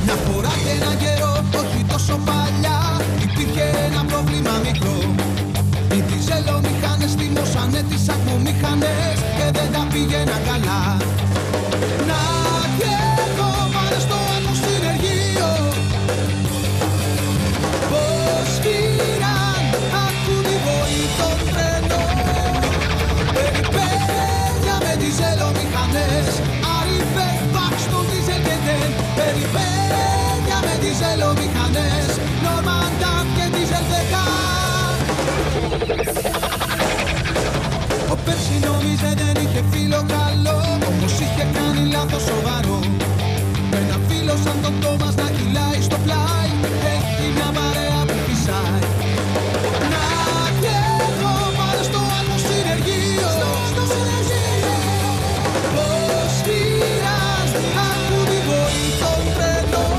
Μια φορά και έναν καιρό, όχι τόσο παλιά, υπήρχε ένα πρόβλημα μικρό. Οι διζελομηχανές τιμώσανε τις ατμομηχανές και δεν τα πήγαιναν καλά. Να και εγώ πάρε στο ατμοσυνεργείο πως φύραν, ακούν οι βοή το τρένο. Περιπέτεια με διζελομηχανές, Άριφερ, Πάξτον, Δίζελ και Τεν. Περιπέτεια με διζελομηχανές, Νόρμαν, Νταφ και Δίζελ 10. Ο Πέρση νόμιζε δεν είχε φίλο καλό, όμως είχε κάνει λάθος σοβαρό. Με ένα φίλο σαν τον Τόμας να κυλάει στο πλάι, έχει μια παρέα που φυσάει. Να και εγώ πάρε στο ατμοσυνεργείο πως φύρας, ακούν οι βοή των τρένων.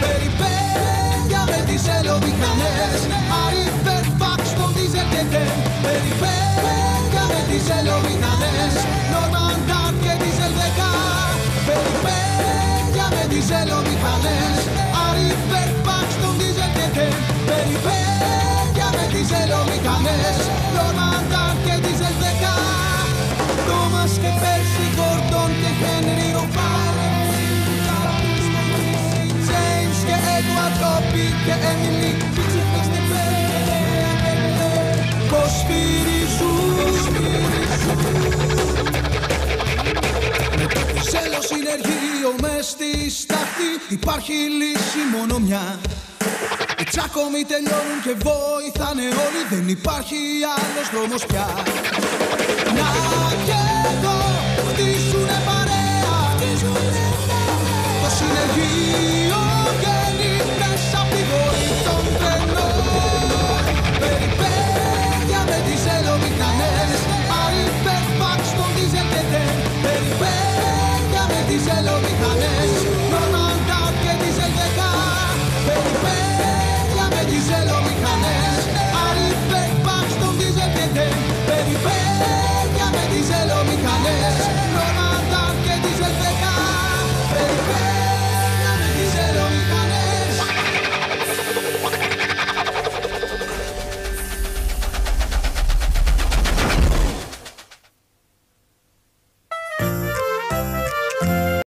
Περιπέτεια με διζελομηχανές, Άριφερ, Πάξτον, Δίζελ και Τεν. Περιπέτεια με διζελομηχανές, Νόρμαν, Νταφ και Δίζελ 10. Περιπέτεια με διζελομηχανές, Άριφερ, Πάξτον, Δίζελ και Τεν. Περιπέτεια με διζελομηχανές, Νόρμαν, Νταφ και Δίζελ 10. Τόμας και Πέρση, Γκόρντον και Χένρι Ροφάρ, Τζέιμς και Έντουαρντ, Τόπι και Έμιλι. Πως φυρίζουν με το διζέλο συνεργείο μες στη στάχτη, υπάρχει λύση μόνο μια. Οι τσάκωμοι τελειώνουν και βοηθάνε όλοι, δεν υπάρχει άλλος δρόμος πια. Να